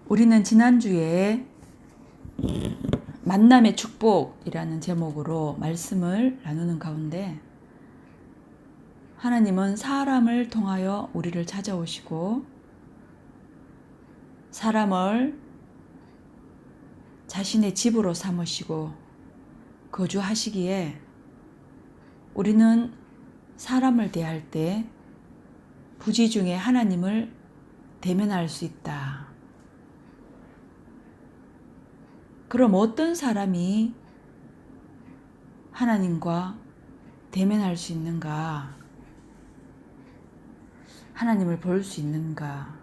우리는 지난주에 만남의 축복이라는 제목으로 말씀을 나누는 가운데 하나님은 사람을 통하여 우리를 찾아오시고 사람을 자신의 집으로 삼으시고 거주하시기에 우리는 사람을 대할 때 부지 중에 하나님을 대면할 수 있다. 그럼 어떤 사람이 하나님과 대면할 수 있는가? 하나님을 볼 수 있는가?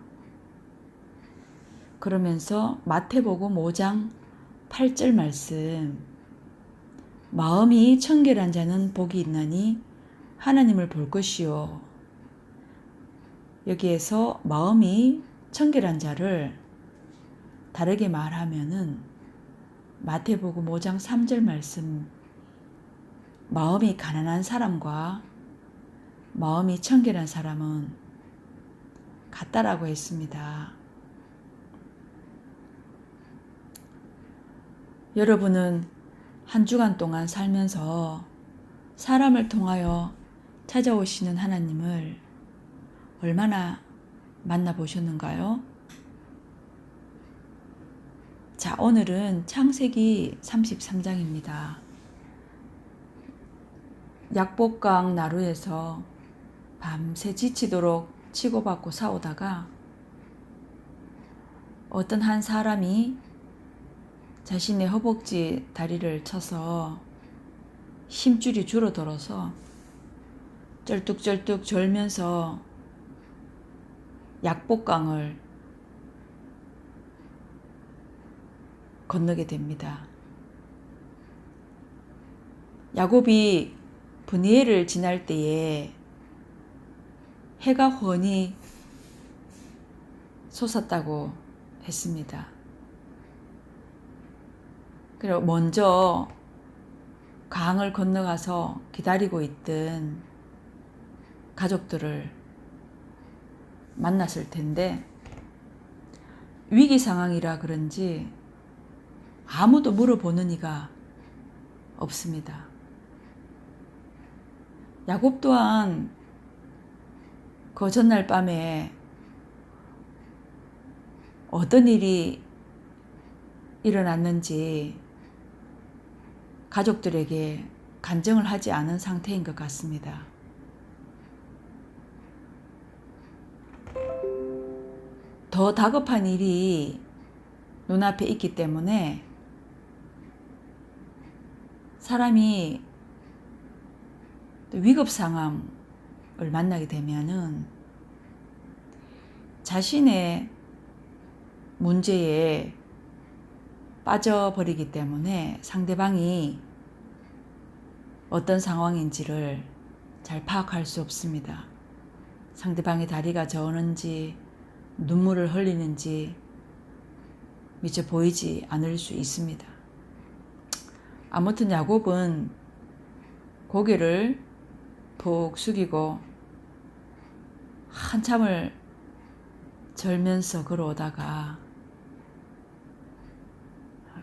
그러면서 마태복음 5장 8절 말씀, 마음이 청결한 자는 복이 있나니 하나님을 볼 것이요. 여기에서 마음이 청결한 자를 다르게 말하면은 마태복음 5장 3절 말씀, 마음이 가난한 사람과 마음이 청결한 사람은 같다라고 했습니다. 여러분은 한 주간 동안 살면서 사람을 통하여 찾아오시는 하나님을 얼마나 만나보셨는가요? 자, 오늘은 창세기 33장입니다. 약복강 나루에서 밤새 지치도록 치고받고 싸우다가 어떤 한 사람이 자신의 허벅지 다리를 쳐서 힘줄이 줄어들어서 쩔뚝쩔뚝 졸면서 약복강을 건너게 됩니다. 야곱이 브니엘을 지날 때에 해가 훤히 솟았다고 했습니다. 그리고 먼저 강을 건너가서 기다리고 있던 가족들을 만났을 텐데 위기 상황이라 그런지 아무도 물어보는 이가 없습니다. 야곱 또한 그 전날 밤에 어떤 일이 일어났는지 가족들에게 간증을 하지 않은 상태인 것 같습니다. 더 다급한 일이 눈앞에 있기 때문에 사람이 위급 상황을 만나게 되면은 자신의 문제에 빠져버리기 때문에 상대방이 어떤 상황인지를 잘 파악할 수 없습니다. 상대방의 다리가 저는지 눈물을 흘리는지 미처 보이지 않을 수 있습니다. 아무튼 야곱은 고개를 푹 숙이고 한참을 절면서 걸어오다가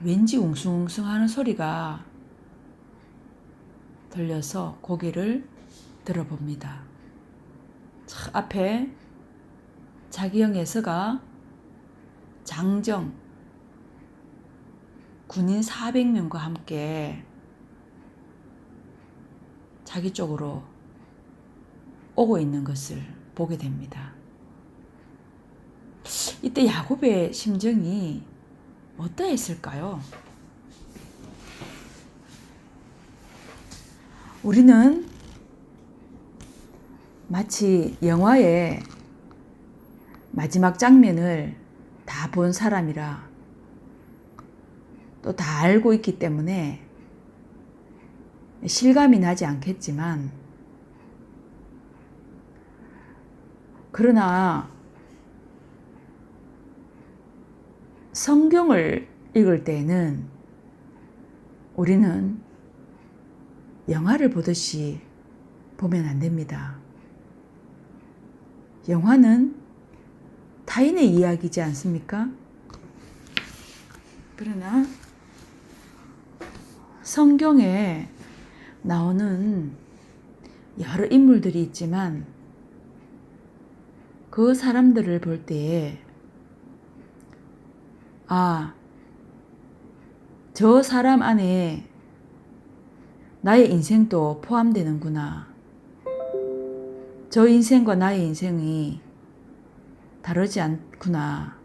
왠지 웅숭웅숭 하는 소리가 들려서 고개를 들어봅니다. 앞에 자기형 예서가 장정 군인 400명과 함께 자기 쪽으로 오고 있는 것을 보게 됩니다. 이때 야곱의 심정이 어떠했을까요? 우리는 마치 영화의 마지막 장면을 다 본 사람이라 또 다 알고 있기 때문에 실감이 나지 않겠지만, 그러나 성경을 읽을 때에는 우리는 영화를 보듯이 보면 안 됩니다. 영화는 타인의 이야기지 않습니까? 그러나 성경에 나오는 여러 인물들이 있지만 그 사람들을 볼 때에 저 사람 안에 나의 인생도 포함되는구나. 저 인생과 나의 인생이 다르지 않구나.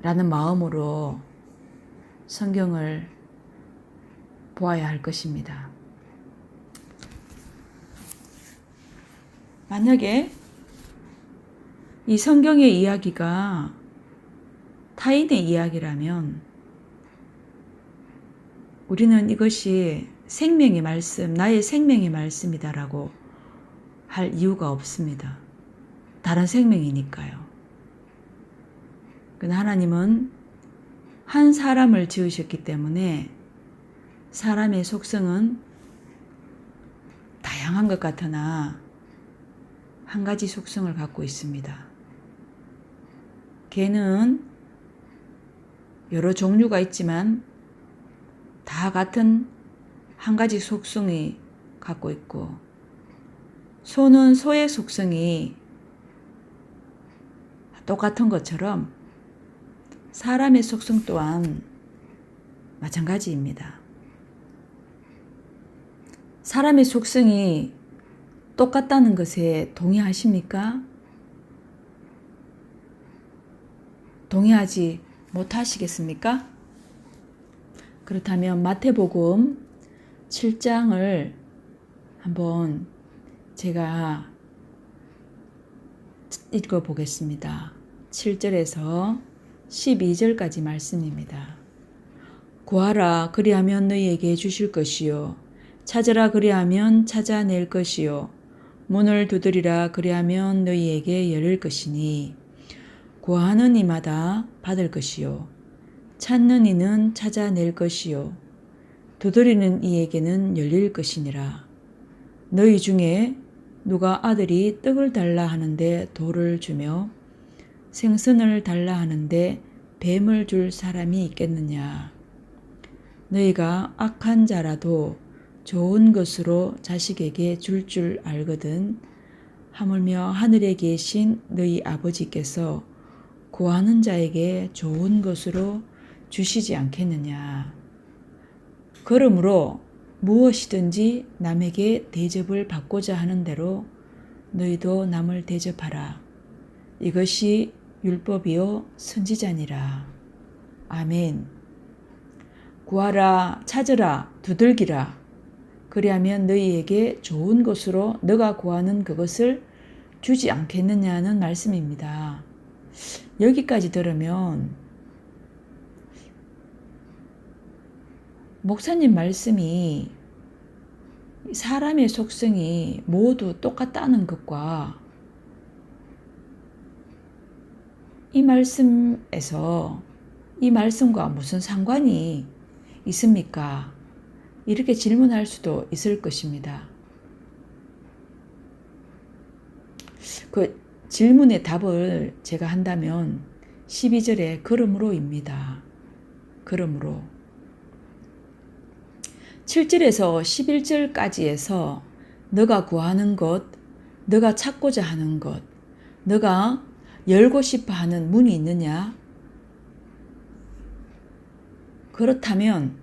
라는 마음으로 성경을 보아야 할 것입니다. 만약에 이 성경의 이야기가 타인의 이야기라면 우리는 이것이 생명의 말씀, 나의 생명의 말씀이다라고 할 이유가 없습니다. 다른 생명이니까요. 그러나 하나님은 한 사람을 지으셨기 때문에 사람의 속성은 다양한 것 같으나 한 가지 속성을 갖고 있습니다. 개는 여러 종류가 있지만 다 같은 한 가지 속성이 갖고 있고, 소는 소의 속성이 똑같은 것처럼 사람의 속성 또한 마찬가지입니다. 사람의 속성이 똑같다는 것에 동의하십니까? 동의하지 못하시겠습니까? 그렇다면 마태복음 7장을 한번 제가 읽어보겠습니다. 7절에서 12절까지 말씀입니다. 구하라 그리하면 너희에게 주실 것이요 찾으라 그리하면 찾아낼 것이요 문을 두드리라 그리하면 너희에게 열릴 것이니 구하는 이마다 받을 것이요 찾는 이는 찾아낼 것이요 두드리는 이에게는 열릴 것이니라. 너희 중에 누가 아들이 떡을 달라 하는데 돌을 주며 생선을 달라 하는데 뱀을 줄 사람이 있겠느냐. 너희가 악한 자라도 좋은 것으로 자식에게 줄 알거든 하물며 하늘에 계신 너희 아버지께서 구하는 자에게 좋은 것으로 주시지 않겠느냐. 그러므로 무엇이든지 남에게 대접을 받고자 하는 대로 너희도 남을 대접하라. 이것이 율법이요 선지자니라. 아멘. 구하라 찾으라 두들기라. 그리하면 너희에게 좋은 것으로 너가 구하는 그것을 주지 않겠느냐는 말씀입니다. 여기까지 들으면 목사님 말씀이 사람의 속성이 모두 똑같다는 것과 이 말씀에서 이 말씀과 무슨 상관이 있습니까? 이렇게 질문할 수도 있을 것입니다. 그 질문의 답을 제가 한다면 12절에 그러므로입니다. 그러므로 7절에서 11절까지에서 너가 구하는 것, 너가 찾고자 하는 것, 너가 열고 싶어 하는 문이 있느냐? 그렇다면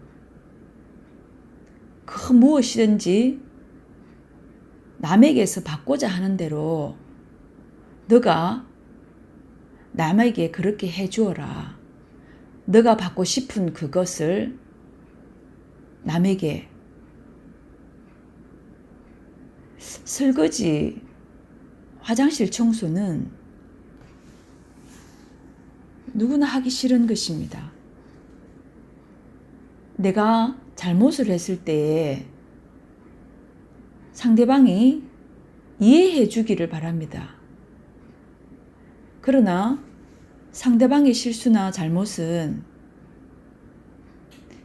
그 무엇이든지 남에게서 받고자 하는 대로 너가 남에게 그렇게 해주어라. 너가 받고 싶은 그것을 남에게 설거지, 화장실 청소는 누구나 하기 싫은 것입니다. 내가 잘못을 했을 때에 상대방이 이해해 주기를 바랍니다. 그러나 상대방의 실수나 잘못은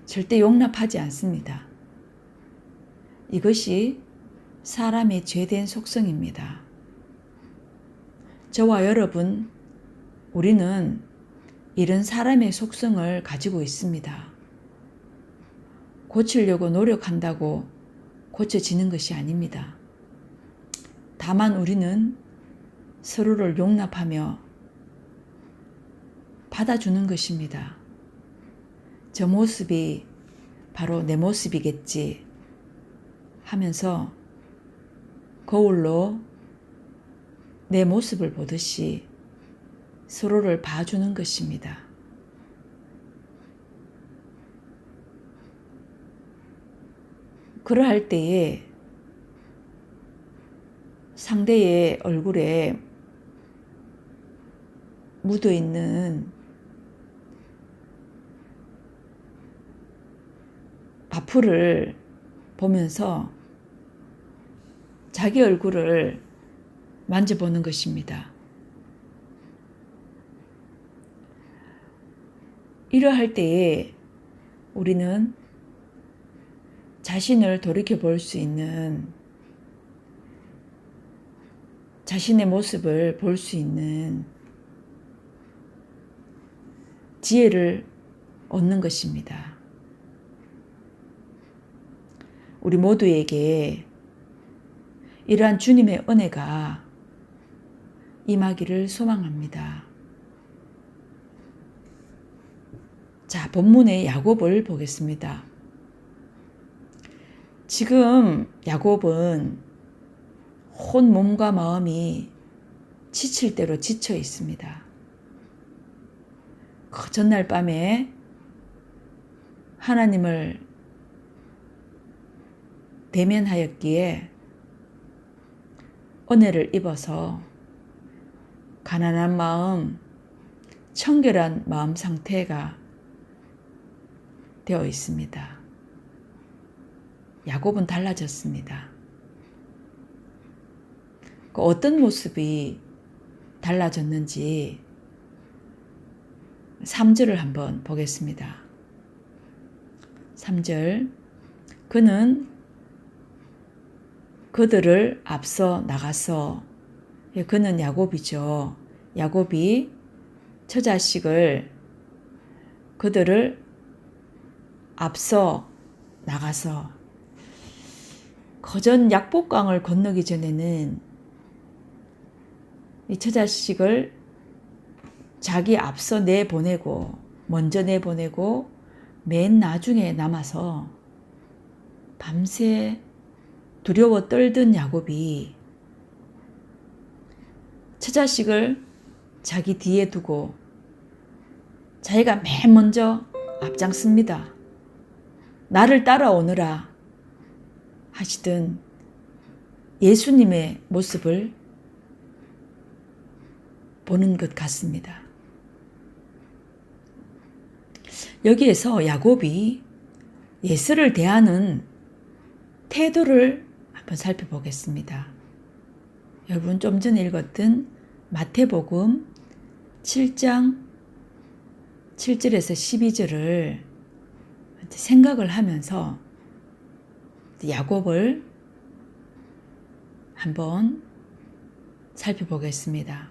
절대 용납하지 않습니다. 이것이 사람의 죄된 속성입니다. 저와 여러분, 우리는 이런 사람의 속성을 가지고 있습니다. 고치려고 노력한다고 고쳐지는 것이 아닙니다. 다만 우리는 서로를 용납하며 받아주는 것입니다. 저 모습이 바로 내 모습이겠지 하면서 거울로 내 모습을 보듯이 서로를 봐주는 것입니다. 그러할 때에 상대의 얼굴에 묻어있는 바풀을 보면서 자기 얼굴을 만져보는 것입니다. 이러할 때에 우리는 자신을 돌이켜볼 수 있는, 자신의 모습을 볼 수 있는 지혜를 얻는 것입니다. 우리 모두에게 이러한 주님의 은혜가 임하기를 소망합니다. 자, 본문의 야곱을 보겠습니다. 지금 야곱은 온 몸과 마음이 지칠 대로 지쳐 있습니다. 그 전날 밤에 하나님을 대면하였기에 은혜를 입어서 가난한 마음, 청결한 마음 상태가 되어 있습니다. 야곱은 달라졌습니다. 그 어떤 모습이 달라졌는지 3절을 한번 보겠습니다. 3절, 그는 그들을 앞서 나가서, 그는 야곱이죠. 야곱이 처자식을 그들을 앞서 나가서, 거전 약복강을 건너기 전에는 이 처자식을 자기 앞서 내보내고, 먼저 내보내고 맨 나중에 남아서 밤새 두려워 떨던 야곱이 처자식을 자기 뒤에 두고 자기가 맨 먼저 앞장섭니다. 나를 따라오너라 하시던 예수님의 모습을 보는 것 같습니다. 여기에서 야곱이 예수를 대하는 태도를 한번 살펴보겠습니다. 여러분 좀 전에 읽었던 마태복음 7장 7절에서 12절을 생각을 하면서 야곱을 한번 살펴보겠습니다.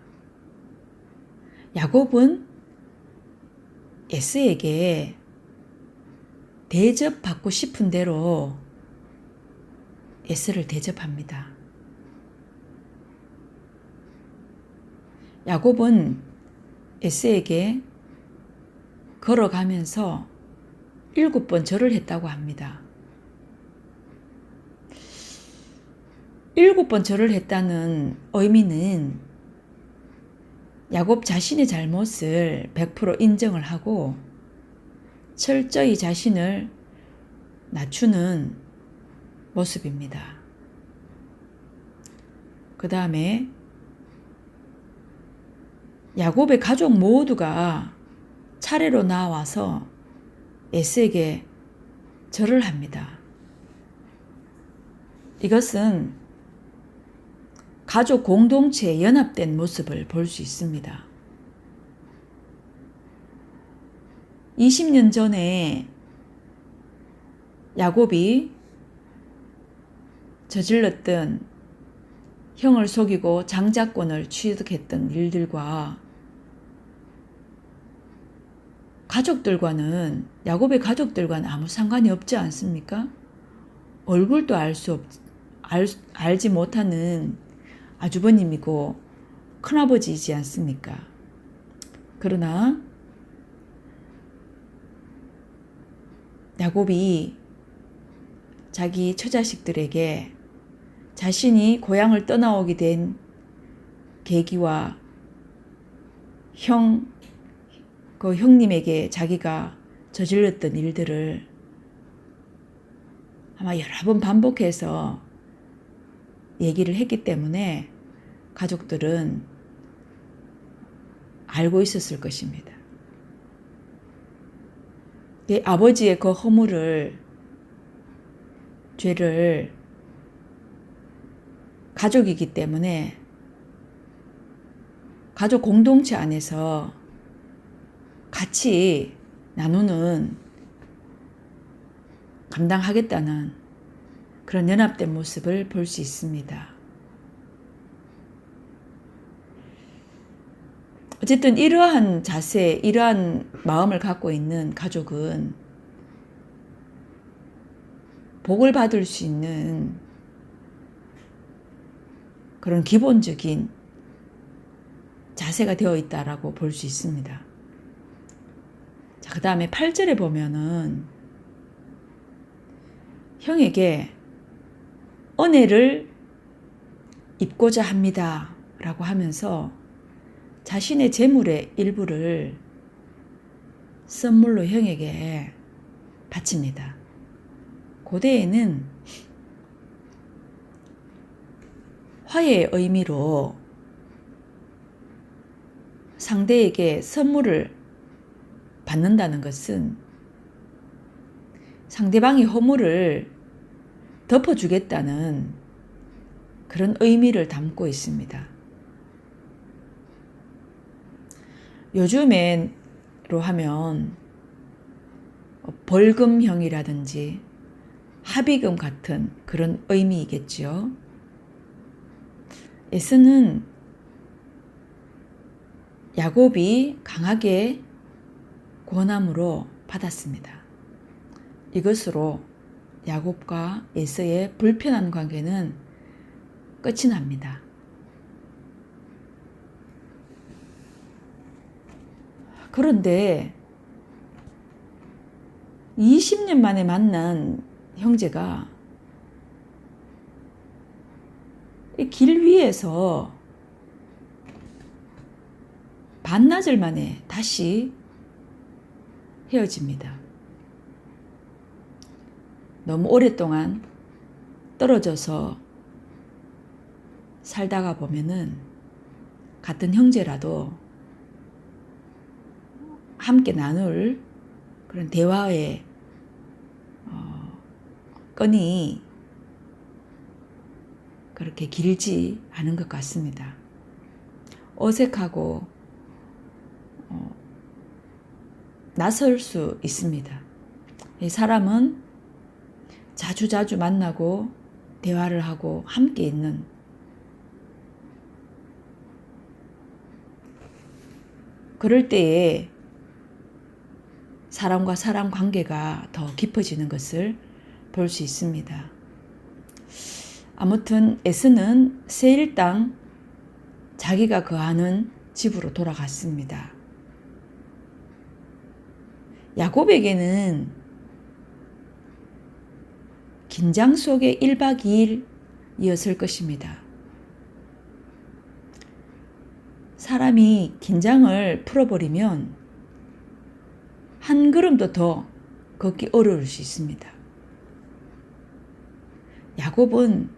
야곱은 에서에게 대접받고 싶은 대로 에서를 대접합니다. 야곱은 에서에게 걸어가면서 7번 절을 했다고 합니다. 7번 절을 했다는 의미는 야곱 자신의 잘못을 100% 인정을 하고 철저히 자신을 낮추는 모습입니다. 그 다음에 야곱의 가족 모두가 차례로 나와서 에서에게 절을 합니다. 이것은 가족 공동체의 연합된 모습을 볼 수 있습니다. 20년 전에 야곱이 저질렀던 형을 속이고 장자권을 취득했던 일들과 가족들과는 야곱의 가족들과는 아무 상관이 없지 않습니까? 얼굴도 알지 못하는 아주버님이고 큰아버지이지 않습니까? 그러나 야곱이 자기 처자식들에게 자신이 고향을 떠나오게 된 계기와 그 형님에게 자기가 저질렀던 일들을 아마 여러 번 반복해서 얘기를 했기 때문에 가족들은 알고 있었을 것입니다. 아버지의 그 죄를 가족이기 때문에 가족 공동체 안에서 같이 나누는 감당하겠다는 그런 연합된 모습을 볼 수 있습니다. 어쨌든 이러한 자세, 이러한 마음을 갖고 있는 가족은 복을 받을 수 있는 그런 기본적인 자세가 되어 있다라고 볼 수 있습니다. 자, 그 다음에 8절에 보면은 형에게 은혜를 입고자 합니다 라고 하면서 자신의 재물의 일부를 선물로 형에게 바칩니다. 고대에는 화해의 의미로 상대에게 선물을 받는다는 것은 상대방의 허물을 덮어주겠다는 그런 의미를 담고 있습니다. 요즘에로 하면 벌금형이라든지 합의금 같은 그런 의미이겠지요. 에서는 야곱이 강하게 권함으로 받았습니다. 이것으로 야곱과 에서의 불편한 관계는 끝이 납니다. 그런데 20년 만에 만난 형제가 이 길 위에서 반나절 만에 다시 헤어집니다. 너무 오랫동안 떨어져서 살다가 보면은 같은 형제라도 함께 나눌 그런 대화의 끈이 그렇게 길지 않은 것 같습니다. 어색하고 낯설 수 있습니다. 이 사람은 자주자주 만나고 대화를 하고 함께 있는 그럴 때에 사람과 사람 관계가 더 깊어지는 것을 볼 수 있습니다. 아무튼 에서는 세일 땅 자기가 거하는 집으로 돌아갔습니다. 야곱에게는 긴장 속의 1박 2일이었을 것입니다. 사람이 긴장을 풀어버리면 한 걸음도 더 걷기 어려울 수 있습니다. 야곱은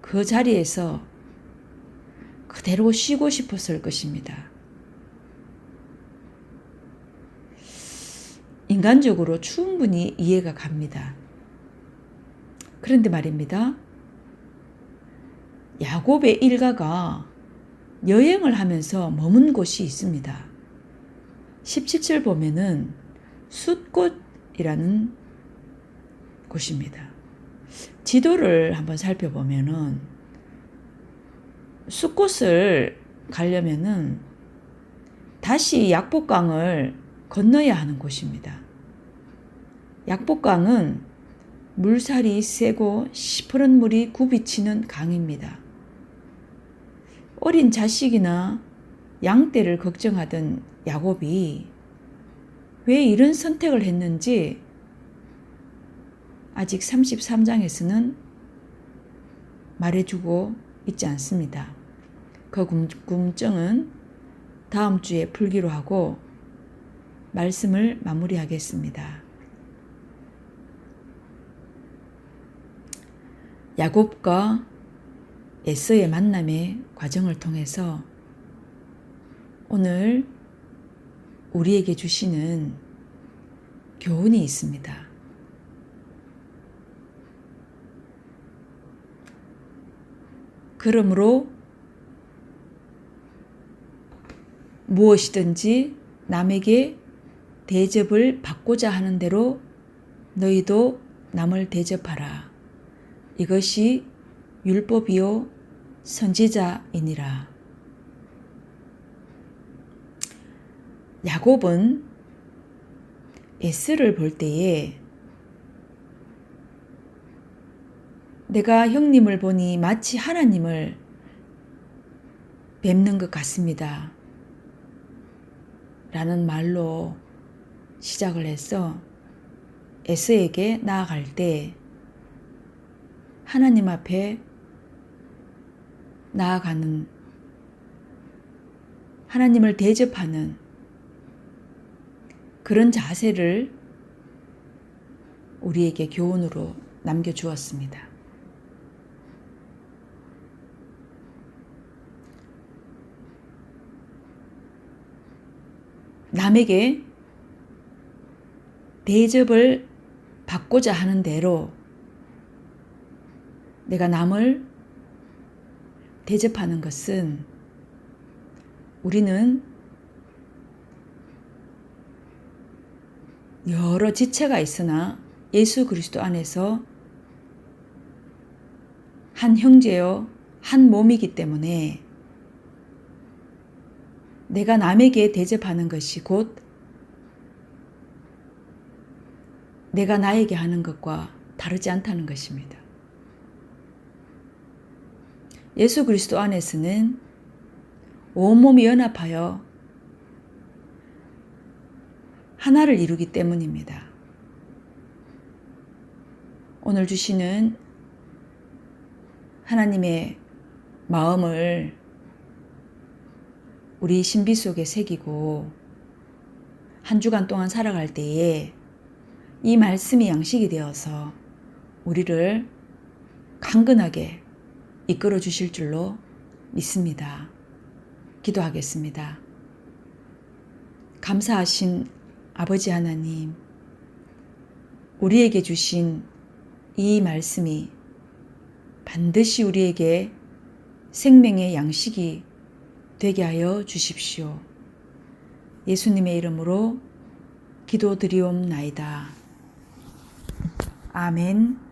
그 자리에서 그대로 쉬고 싶었을 것입니다. 인간적으로 충분히 이해가 갑니다. 그런데 말입니다. 야곱의 일가가 여행을 하면서 머문 곳이 있습니다. 17절 보면은 숫곳이라는 곳입니다. 지도를 한번 살펴보면은 숫곳을 가려면은 다시 약복강을 건너야 하는 곳입니다. 약복강은 물살이 세고 시퍼런 물이 굽이치는 강입니다. 어린 자식이나 양떼를 걱정하던 야곱이 왜 이런 선택을 했는지 아직 33장에서는 말해주고 있지 않습니다. 그 궁금증은 다음 주에 풀기로 하고 말씀을 마무리하겠습니다. 야곱과 에서의 만남의 과정을 통해서 오늘 우리에게 주시는 교훈이 있습니다. 그러므로 무엇이든지 남에게 대접을 받고자 하는 대로 너희도 남을 대접하라. 이것이 율법이요 선지자이니라. 야곱은 에서를 볼 때에 내가 형님을 보니 마치 하나님을 뵙는 것 같습니다. 라는 말로 시작을 해서 에서에게 나아갈 때 하나님 앞에 나아가는, 하나님을 대접하는 그런 자세를 우리에게 교훈으로 남겨주었습니다. 남에게 대접을 받고자 하는 대로 내가 남을 대접하는 것은 우리는 여러 지체가 있으나 예수 그리스도 안에서 한 형제요, 한 몸이기 때문에 내가 남에게 대접하는 것이 곧 내가 나에게 하는 것과 다르지 않다는 것입니다. 예수 그리스도 안에서는 온몸이 연합하여 하나를 이루기 때문입니다. 오늘 주시는 하나님의 마음을 우리 신비 속에 새기고 한 주간 동안 살아갈 때에 이 말씀이 양식이 되어서 우리를 강건하게 이끌어 주실 줄로 믿습니다. 기도하겠습니다. 감사하신 아버지 하나님, 우리에게 주신 이 말씀이 반드시 우리에게 생명의 양식이 되게 하여 주십시오. 예수님의 이름으로 기도드리옵나이다. 아멘.